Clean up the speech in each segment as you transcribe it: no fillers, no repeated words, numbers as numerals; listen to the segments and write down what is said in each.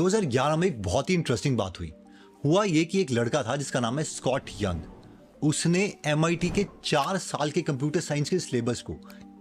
2011 में एक बहुत ही इंटरेस्टिंग बात हुई। हुआ ये कि एक लड़का था जिसका नाम है स्कॉट यंग। उसने MIT के 4 साल के कंप्यूटर साइंस के सिलेबस को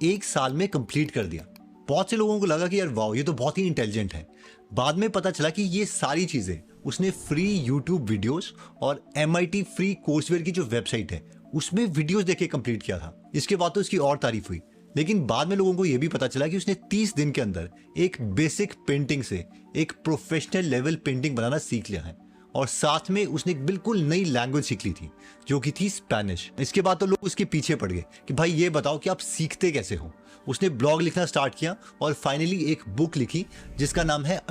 1 साल में कंप्लीट कर दिया। बहुत से लोगों को लगा कि यार वाह, ये तो बहुत ही इंटेलिजेंट है। बाद में पता चला कि ये सारी चीजें उसने फ्री YouTube वीडियोस और MIT फ्री कोर्सवेयर की जो वेबसाइट है उसमें वीडियोस देख के कंप्लीट किया था। इसके बाद तो उसकी और तारीफ हुई, लेकिन बाद में लोगों को यह भी पता चला कि उसने 30 दिन के अंदर एक बेसिक पेंटिंग से एक प्रोफेशनल लेवल पेंटिंग बनाना सीख लिया है और साथ में उसने एक बिल्कुल नई लैंग्वेज सीख ली थी जो कि थी स्पेनिश। इसके बाद तो लोग उसके पीछे पड़ गए कि भाई ये बताओ कि आप सीखते कैसे हो। उसने ब्लॉग लिखना स्टार्ट किया और फाइनली एक बुक लिखी जिसका नाम है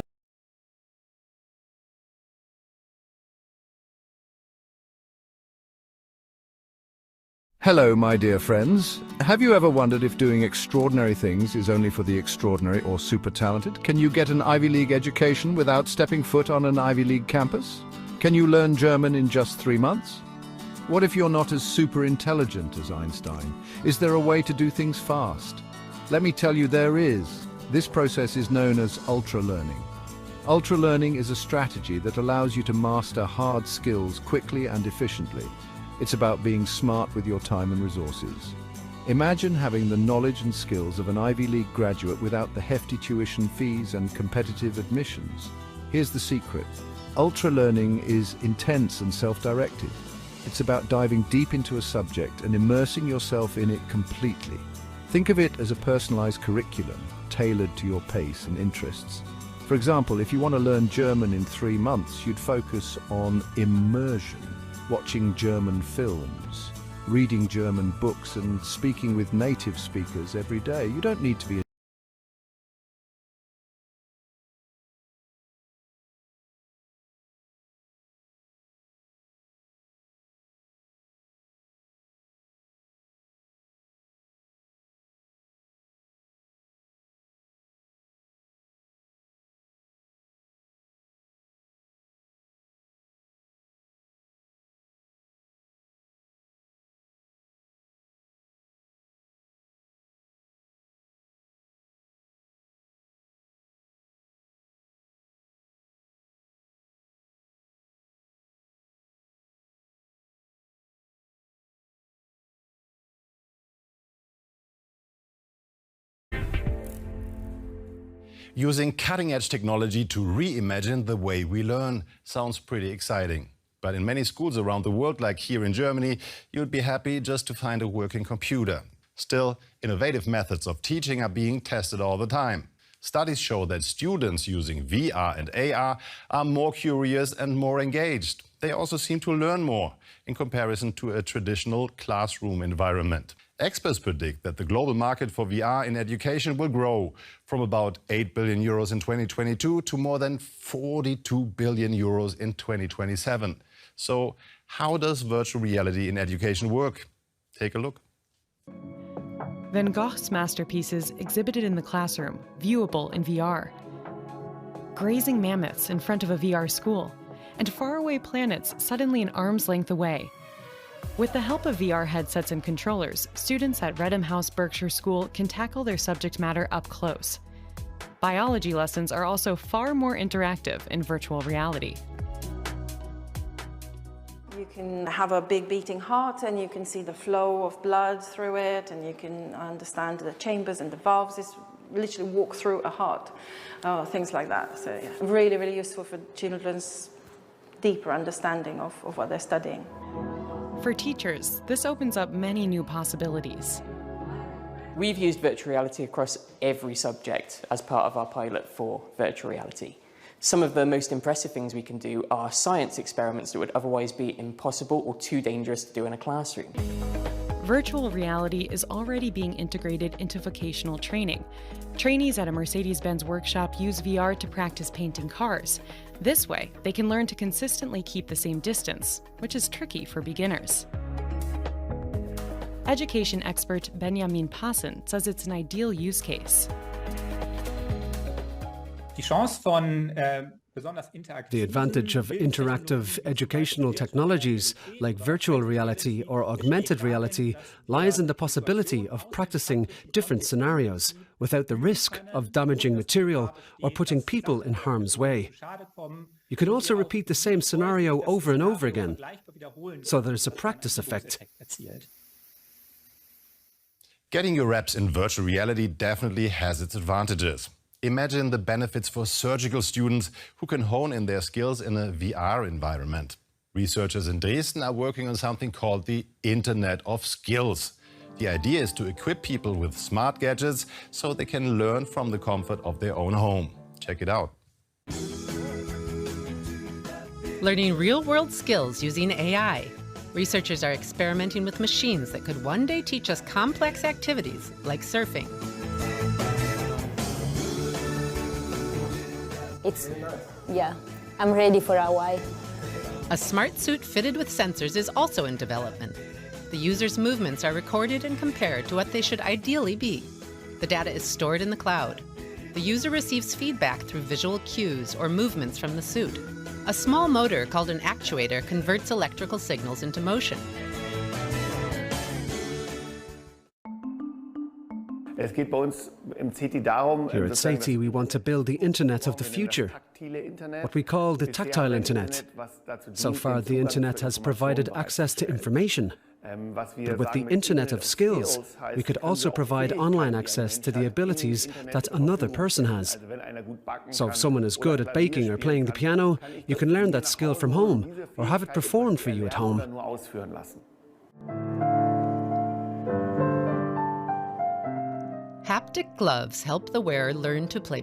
Hello, my dear friends. Have you ever wondered if doing extraordinary things is only for the extraordinary or super talented? Can you get an Ivy League education without stepping foot on an Ivy League campus? Can you learn German in just 3 months? What if you're not as super intelligent as Einstein? Is there a way to do things fast? Let me tell you, there is. This process is known as ultra learning. Ultra learning is a strategy that allows you to master hard skills quickly and efficiently. It's about being smart with your time and resources. Imagine having the knowledge and skills of an Ivy League graduate without the hefty tuition fees and competitive admissions. Here's the secret. Ultra learning is intense and self-directed. It's about diving deep into a subject and immersing yourself in it completely. Think of it as a personalized curriculum tailored to your pace and interests. For example, if you want to learn German in 3 months, you'd focus on immersion. Watching German films, reading German books and speaking with native speakers every day. You don't need to be Using cutting-edge technology to reimagine the way we learn sounds pretty exciting. But in many schools around the world, like here in Germany, you'd be happy just to find a working computer. Still, innovative methods of teaching are being tested all the time. Studies show that students using VR and AR are more curious and more engaged. They also seem to learn more in comparison to a traditional classroom environment. Experts predict that the global market for VR in education will grow from about 8 billion euros in 2022 to more than 42 billion euros in 2027. So how does virtual reality in education work? Take a look. Van Gogh's masterpieces exhibited in the classroom, viewable in VR. Grazing mammoths in front of a VR school, and faraway planets suddenly an arm's length away. With the help of VR headsets and controllers, students at Redham House Berkshire School can tackle their subject matter up close. Biology lessons are also far more interactive in virtual reality. You can have a big beating heart and you can see the flow of blood through it, and you can understand the chambers and the valves. It's literally walk through a heart, things like that. So yeah, really, really useful for children's deeper understanding of what they're studying. For teachers, this opens up many new possibilities. We've used virtual reality across every subject as part of our pilot for virtual reality. Some of the most impressive things we can do are science experiments that would otherwise be impossible or too dangerous to do in a classroom. Virtual reality is already being integrated into vocational training. Trainees at a Mercedes-Benz workshop use VR to practice painting cars. This way, they can learn to consistently keep the same distance, which is tricky for beginners. Education expert Benjamin Passen says it's an ideal use case. Die Chance von The advantage of interactive educational technologies like virtual reality or augmented reality lies in the possibility of practicing different scenarios without the risk of damaging material or putting people in harm's way. You can also repeat the same scenario over and over again, so there's a practice effect. Getting your reps in virtual reality definitely has its advantages. Imagine the benefits for surgical students who can hone in their skills in a VR environment. Researchers in Dresden are working on something called the Internet of Skills. The idea is to equip people with smart gadgets so they can learn from the comfort of their own home. Check it out. Learning real-world skills using AI. Researchers are experimenting with machines that could one day teach us complex activities like surfing. I'm ready for a while. A smart suit fitted with sensors is also in development. The user's movements are recorded and compared to what they should ideally be. The data is stored in the cloud. The user receives feedback through visual cues or movements from the suit. A small motor called an actuator converts electrical signals into motion. Here at SETI, we want to build the Internet of the future, what we call the tactile Internet. So far, the Internet has provided access to information. But with the Internet of Skills, we could also provide online access to the abilities that another person has. So if someone is good at baking or playing the piano, you can learn that skill from home or have it performed for you at home. Haptic gloves help the wearer learn to play.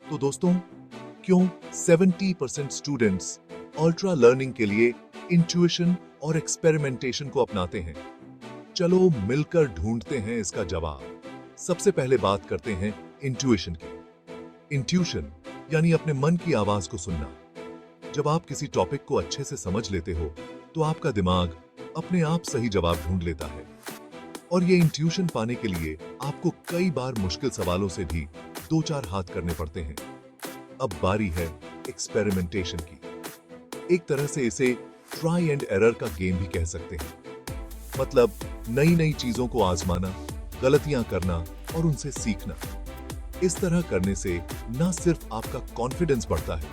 तो दोस्तों, क्यों 70% students ultra learning के लिए intuition और experimentation को अपनाते हैं? चलो मिलकर ढूंढते हैं इसका जवाब। सबसे पहले बात करते हैं इंट्यूशन की। इंट्यूशन यानी अपने मन की आवाज को सुनना। जब आप किसी टॉपिक को अच्छे से समझ लेते हो, तो आपका दिमाग अपने आप सही जवाब ढूंढ लेता है। और ये इंट्यूशन पाने के लिए आपको कई बार मुश्किल सवालों से भी दो चार हाथ करने पड़ते हैं। अब बारी है एक्सपेरिमेंटेशन की। एक तरह से इसे ट्राई एंड एरर का गेम भी कह सकते हैं। मतलब नई नई चीजों को आजमाना, गलतियां करना और उनसे सीखना। इस तरह करने से न सिर्फ आपका कॉन्फिडेंस बढ़ता है,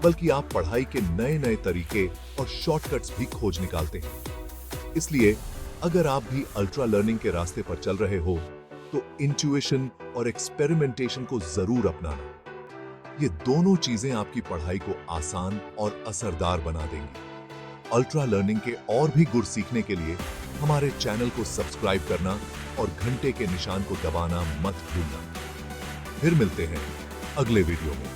बल्कि आप पढ़ाई के नए नए तरीके और शॉर्टकट्स भी खोज निकालते हैं। इसलिए अगर आप भी अल्ट्रा लर्निंग के रास्ते पर चल रहे हो, तो इंट्यूशन और एक्सपेरिमेंटेशन को जरूर अपनाना। ये दोनों चीजें आपकी पढ़ाई को आसान और असरदार बना देंगी। अल्ट्रा लर्निंग के और भी गुर सीखने के लिए हमारे चैनल को सब्सक्राइब करना और घंटे के निशान को दबाना मत भूलना। फिर मिलते हैं अगले वीडियो में।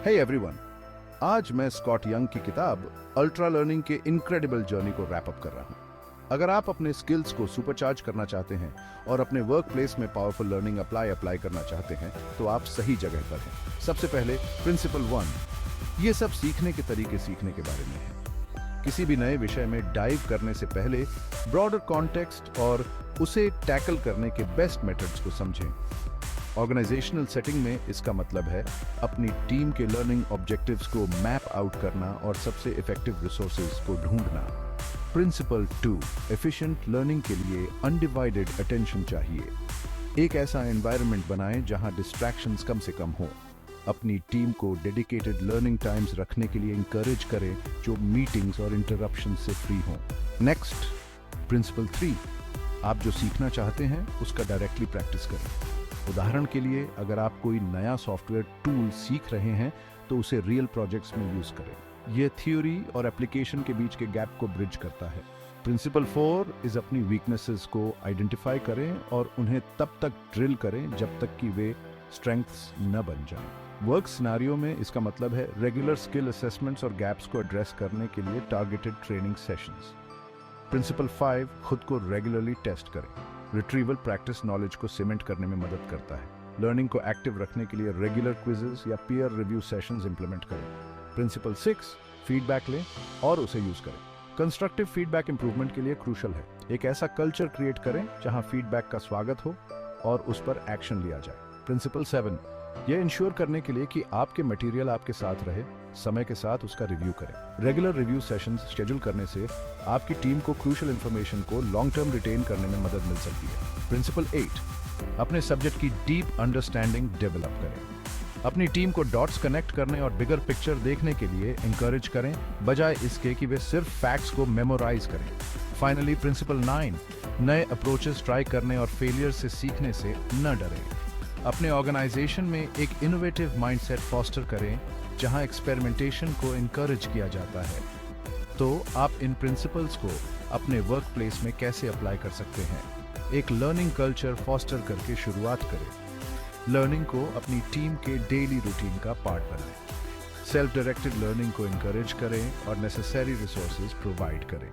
Hey everyone! आज मैं स्कॉट यंग की किताब अल्ट्रा लर्निंग के इनक्रेडिबल जर्नी को रैप अप कर रहा हूं। अगर आप अपने स्किल्स को सुपरचार्ज करना चाहते हैं और अपने वर्क प्लेस में पावरफुल लर्निंग अप्लाई करना चाहते हैं, तो आप सही जगह पर हैं। सबसे पहले प्रिंसिपल 1, ये सब सीखने के तरीके सीखने के बारे में है। किसी भी नए विषय में डाइव करने से पहले ब्रॉडर कॉन्टेक्स्ट और उसे टैकल करने के बेस्ट मेथड्स को समझें। ऑर्गेनाइजेशनल सेटिंग में इसका मतलब है अपनी टीम के लर्निंग ऑब्जेक्टिव्स को मैप आउट करना और सबसे इफेक्टिव रिसोर्सेज को ढूंढना। प्रिंसिपल 2, एफिशिएंट लर्निंग के लिए अनडिवाइडेड अटेंशन चाहिए। एक ऐसा एनवायरनमेंट बनाएं जहां डिस्ट्रैक्शंस कम से कम हो। अपनी टीम को डेडिकेटेड लर्निंग टाइम्स रखने के लिए इंकरेज करें जो मीटिंग्स और इंटरप्शन से फ्री हों। नेक्स्ट, प्रिंसिपल 3, आप जो सीखना चाहते हैं उसका डायरेक्टली प्रैक्टिस करें। उदाहरण के लिए, अगर आप कोई नया सॉफ्टवेयर टूल सीख रहे हैं तो उसे रियल प्रोजेक्ट्स में यूज करें। यह थ्योरी और एप्लीकेशन के बीच के गैप को ब्रिज करता है। प्रिंसिपल 4 इज अपनी वीकनेसेस को आइडेंटिफाई करें और उन्हें तब तक ड्रिल करें जब तक कि वे स्ट्रेंथ्स न बन जाएं। वर्क सिनेरियो में इसका मतलब है रेगुलर स्किल असेसमेंट्स और गैप्स को एड्रेस करने के लिए टारगेटेड ट्रेनिंग सेशंस। प्रिंसिपल 5, खुद को रेगुलरली टेस्ट करें। रिट्रीवल प्रैक्टिस नॉलेज को सीमेंट करने में मदद करता है। लर्निंग को एक्टिव रखने के लिए रेगुलर क्विजेस या पीयर रिव्यू सेशंस इंप्लीमेंट करें। प्रिंसिपल 6, फीडबैक लें और उसे यूज करें। कंस्ट्रक्टिव फीडबैक इंप्रूवमेंट के लिए क्रूशल है। एक ऐसा कल्चर क्रिएट करें जहां फीडबैक का स्वागत हो और उस पर एक्शन लिया जाए। प्रिंसिपल 7, यह इंश्योर करने के लिए कि आपके मटेरियल आपके साथ रहे, समय के साथ उसका रिव्यू करें। रेगुलर रिव्यू सेशंस शेड्यूल करने से आपकी टीम को क्रूशियल इंफॉर्मेशन को लॉन्ग टर्म रिटेन करने में मदद मिल सकती है। प्रिंसिपल 8, अपने सब्जेक्ट की डीप अंडरस्टैंडिंग डेवलप करें। अपनी टीम को डॉट्स कनेक्ट करने और बिगर पिक्चर देखने के लिए इंकरेज करें, बजाय इसके कि वे सिर्फ फैक्ट्स को मेमोराइज करें। फाइनली, प्रिंसिपल 9, नए अप्रोचेस ट्राई करने और फेलियर से सीखने से न डरें। अपने ऑर्गेनाइजेशन में एक इनोवेटिव माइंडसेट फॉस्टर करें जहां एक्सपेरिमेंटेशन को इनकरेज किया जाता है। तो आप इन प्रिंसिपल्स को अपने वर्क प्लेस में कैसे अप्लाई कर सकते हैं? एक लर्निंग कल्चर फॉस्टर करके शुरुआत करें। लर्निंग को अपनी टीम के डेली रूटीन का पार्ट बनाएं। सेल्फ डायरेक्टेड लर्निंग को इनकरेज करें और नेसेसरी रिसोर्सेज प्रोवाइड करें।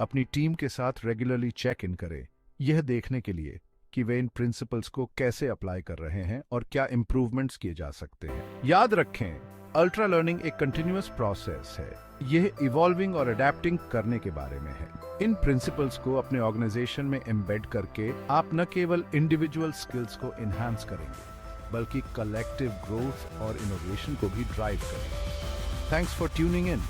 अपनी टीम के साथ रेगुलरली चेक इन करें, यह देखने के लिए कि वे इन प्रिंसिपल्स को कैसे अप्लाई कर रहे हैं और क्या इंप्रूवमेंट्स किए जा सकते हैं। याद रखें, अल्ट्रा लर्निंग एक कंटिन्यूअस प्रोसेस है। यह इवॉल्विंग और अडेप्टिंग करने के बारे में है। इन प्रिंसिपल्स को अपने ऑर्गेनाइजेशन में एम्बेड करके आप न केवल इंडिविजुअल स्किल्स को इन्हांस करेंगे, बल्कि कलेक्टिव ग्रोथ और इनोवेशन को भी ड्राइव करेंगे। Thanks for tuning in.